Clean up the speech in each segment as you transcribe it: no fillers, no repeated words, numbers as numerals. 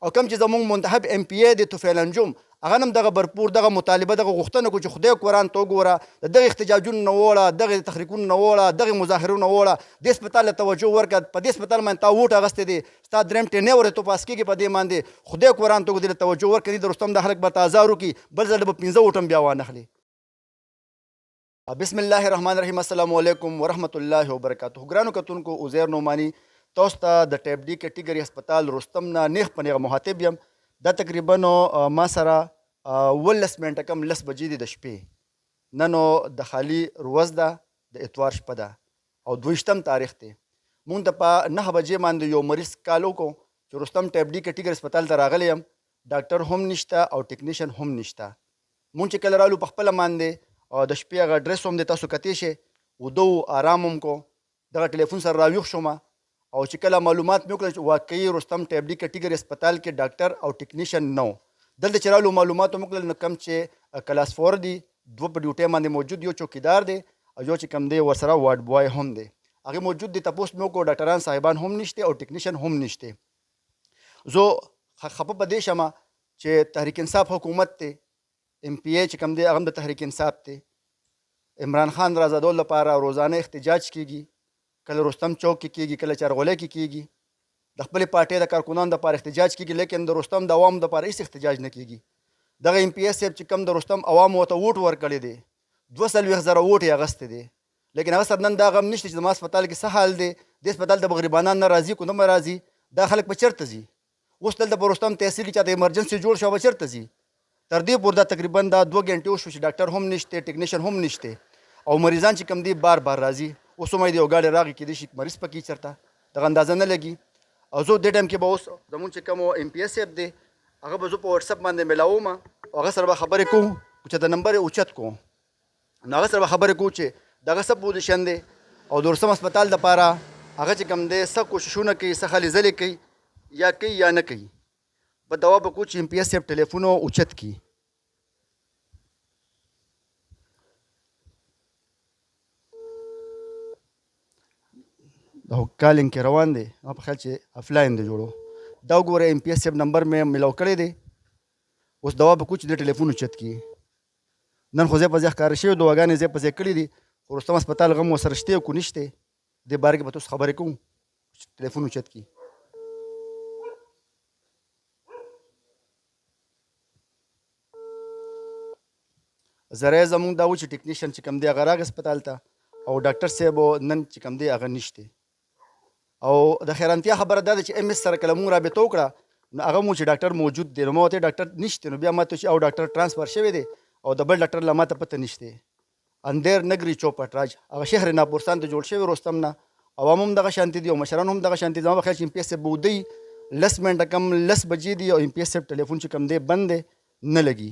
او کوم چې زموږ منتخب ام پی ای دی طفیل انجم هغه هم دغه برپور دغه مطالبه دغه غوښتنه کوي چې خدای قرآن ته وګوره د دغه احتجاجونو نه وړه دغه تحریکونو نه وړه دغه مظاهرو نه وړه دې هسپتال ته توجه ورکړه په دې هسپتال باندې تا ووټ اخیستی دی ستا درېیم ټرینۍ ورته تو پاس کېږي په دې باندې خدای قرآن ته دې ته توجه ورکړي د رستم د خلک به تازار وکړي بل ځل به 15 ووټ هم بیا وانخلي. بسم الله الرحمن الرحیم. السلام علیکم ورحمت الله وبرکاتہ. ګرانو کتونکو عزیر نعماني تاسو ته د ټیپ ډي کیټګري هسپتال رستم نه نیغ په نیغه مخاطب یم. دا تقریبا ما سره 18 منټه کم 10 بجې دي د شپې. نن د خالي روز ده د اتوار شپه ده او 22 تاریخ دی. مونږ ته په 9 بجې باندې یو مریض کال وکړو چې رستم ټیپ ډي کیټګري هسپتال ته راغلی یم. ډاکټر هم نشته او ټیکنیشن هم نشته. مونږ چې کله رالو په خپله باندې او د شپې هغه ډرس هم دی تاسو کتی شئ وده آرام هم کو دغه ټلیفون سره راویښ شوم او چې کله معلومات مې وکړل چې واقعي رستم ټیپ ډي کیټګري هسپتال کې ډاکټر او ټیکنیشن نه و. دلته چې رالو معلومات مې وکړل نو کوم چې کلاس 4 دي دوه په ډیوټۍ باندې موجود یو چوکیدار دی او یو چې کوم دی ورسره وارډ بوای هم دی هغې موجود دی. تپوس مې وکړو ډاکټران صاحبان هم نشته او ټیکنیشن هم نشته. زه خفه په دې شمه چې تحریک انصاف حکومت دی ام پی ای چې کوم دی هغه هم د تحریک انصاف دی. عمران خان رازادول لپاره روزانه احتجاج کیږي کله رستم چوک کې کیږي کله چرغولی کې کیږي د خپلې پارټۍ د کارکنانو دپاره احتجاج کیږي لیکن د رستم د عوامو دپاره هېڅ احتجاج نه کیږي. دغه ام پی ایس صاحب چې کوم د رستم عوامو ورته ووټ ورکړی دی 240,000 ووټ یې اخیستی دی لیکن هغه سره نن دا غم نشته چې زما هسپتال کې څه حال دی دې هسپتال ته به غریبانان نه راځي که نه به راځي دا خلک به چېرته ځي. اوس دلته په رستم تحصیل کې چاته ایمرجنسي جوړ شو به چېرته ځي. تر دې پورې دا تقریبا دا 2 غنټې وشو چې ډاکټر هم نشته ټیکنیشن هم نشته او مریضان چې کوم دی بار راځي. اوس هم دی یو ګاډی راغی کېدای شي مریض پکې چېرته دغه اندازه نه لګي. او زه دې ټایم کې به اوس زمونږ چې کوم ام پی ایس صاحب دی هغه به زه په وټسپ باندې میلاوم او هغه سره به خبرې کوو چې د نمبر یې اوچت کوو نو هغه سره به خبرې کوو چې دغه څه پوزیشن دی او د رستم هسپتال دپاره هغه چې کوم دی څه کوششونه کوي څه هلې ځلې کوي یا کوي یا نه کوي. په دوا به کوو چې ام پی ایس صاحب ټلیفون اوچت کړي. د کالینګ کې روان دی ما په خیال چې افلاین دی جوړو دا وګوره ام پی ایس صاحب نمبر مې میلاو کړی دی. اوس دوا به کوو چې د ټلیفون اوچت کړي. نن خو ځای په ځای ښکاره شوي دواګانې ځای په ځای کړي دي خو رستم هسپتال غم ورسره شته کو نشته دې باره کې به تاسو خبرې کوو چې ټلیفون اوچت کړي. ذرایع زموږ دا و چې ټیکنیشن چې کوم دی هغه راغی هسپتال ته او ډاکټر صاحب نن چې کوم دی هغه نشته. او د حیرانتیا خبره دا ده چې ام ایس سره کله مونږ رابطه وکړه نو هغه مو چې ډاکټر موجود دی نو ما ورته ډاکټر نشته نو بیا ما ته چې او ډاکټر ټرانسفر شوی دی او د بل ډاکټر له ما ته پته نشته. اندیر نګري چوپټ راج هغه شهر ناپورستان ته جوړ شوی رستم نه عوام هم دغه شانتي دي او مشران هم دغه شانتي دي. زما په خیال چې ام پی ایس صاحب به ودی 10 منټه کم 10 بجې دي او ام پی ایس صاحب ټلیفون چې کوم دی بند دی نه لګي.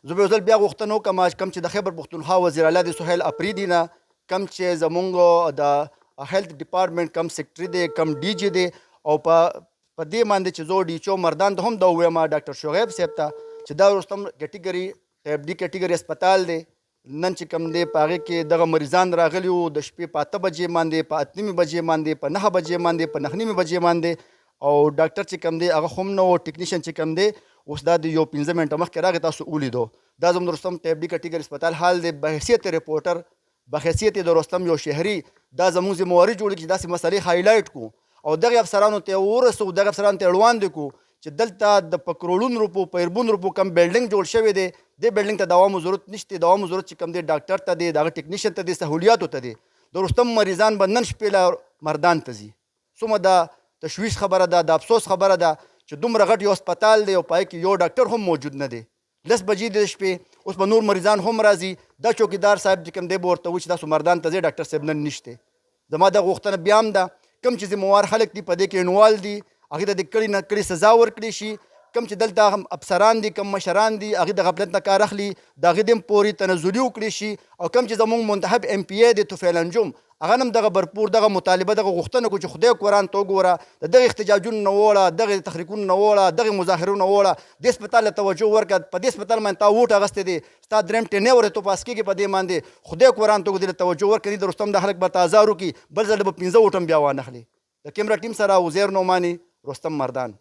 زه به یو ځل بیا غوښتنه وکړم کوم چې د خیبر پښتونخوا وزیر اعلی دی سهیل اپریدي نه کوم چې زمونږ د هیلث ډپارټمنټ کم سیکټري دی کم ډي جي دی او په دې باندې چې زه ډي ایچ او مردان ته هم دا ووایم ډاکټر شعیب صاحب ته چې دا رستم کیټګري ټیپ ډي کیټګري هسپتال دی نن چې کوم دی په هغې کې دغه مریضان راغلي وو د شپې په 8 بجې باندې په 8 بجې باندې په 9 بجې باندې په 9 بجې باندې او ډاکټر چې کوم دی هغه هم نه و ټیکنیشن چې کوم دی اوس دا د یو 15 منټه مخکې راغی تاسو ولیدو. دا زموږ رستم ټیپ ډي کیټګري هسپتال حال دی بحیثیت ریپورټر بحیثیت د رستم یو شهري دا زموږ ذمواري جوړي چې داسې مسلې هایلایټ کړو او دغه افسرانو ته ورسو دغه افسرانو ته وړاندې کړو چې دلته د په کروړونو روپو په اربون روپو کم بلډینګ جوړ شوی دی دې بلډینګ ته د عوامو ضرورت نشته. د عوامو ضرورت چې کوم دی ډاکټر ته دی دغه ټیکنیشن ته دی سهولیاتو ته دی. د رستم مریضان به نن شپې له مردان ته ځي. څومره دا تشویش خبره ده د افسوس خبره ده چې دومره غټ یو هسپتال دی او پای کې یو ډاکټر هم موجود نه دی. 10 بجې د شپې اوس به نور مریضان هم راځي. دا چوکیدار صاحب چې کوم دی به ورته وایي چې تاسو مردان ته ځئ ډاکټر صاحب نن نشته. زما دا غوښتنه بیا هم ده کوم چې ذموار خلک دي په دې کې انوال دي هغې ته د کړي نه کړي سزا ورکړي شي. کوم چې دلته هم افسران دي کوم مشران دي هغې د غفلت نه کار اخلي د هغې دې هم پورې تنزلي وکړي شي. او کوم چې زموږ منتخب ام پی ای دی طفیل انجم هغه هم دغه برپور دغه مطالبه دغه غوښتنه کوي چې خدای قرآن ته وګوره د دغه احتجاجونو نه وړه دغه تحریکونو نه وړه دغه مظاهرو نه وړه دې هسپتال ته توجه ورکړه. په دې هسپتال باندې تا ووټ اخیستی دی ستا درېیم ټرینۍ ورته تو پاس کېږي په دې باندې خدای قرآن ته دې توجه ورکړي د رستم د خلک به تازار وکړي بل ځل به 15 ووټ هم بیا وانخلي. د کیمرا ټیم سره عزیر نعماني رستم مردان.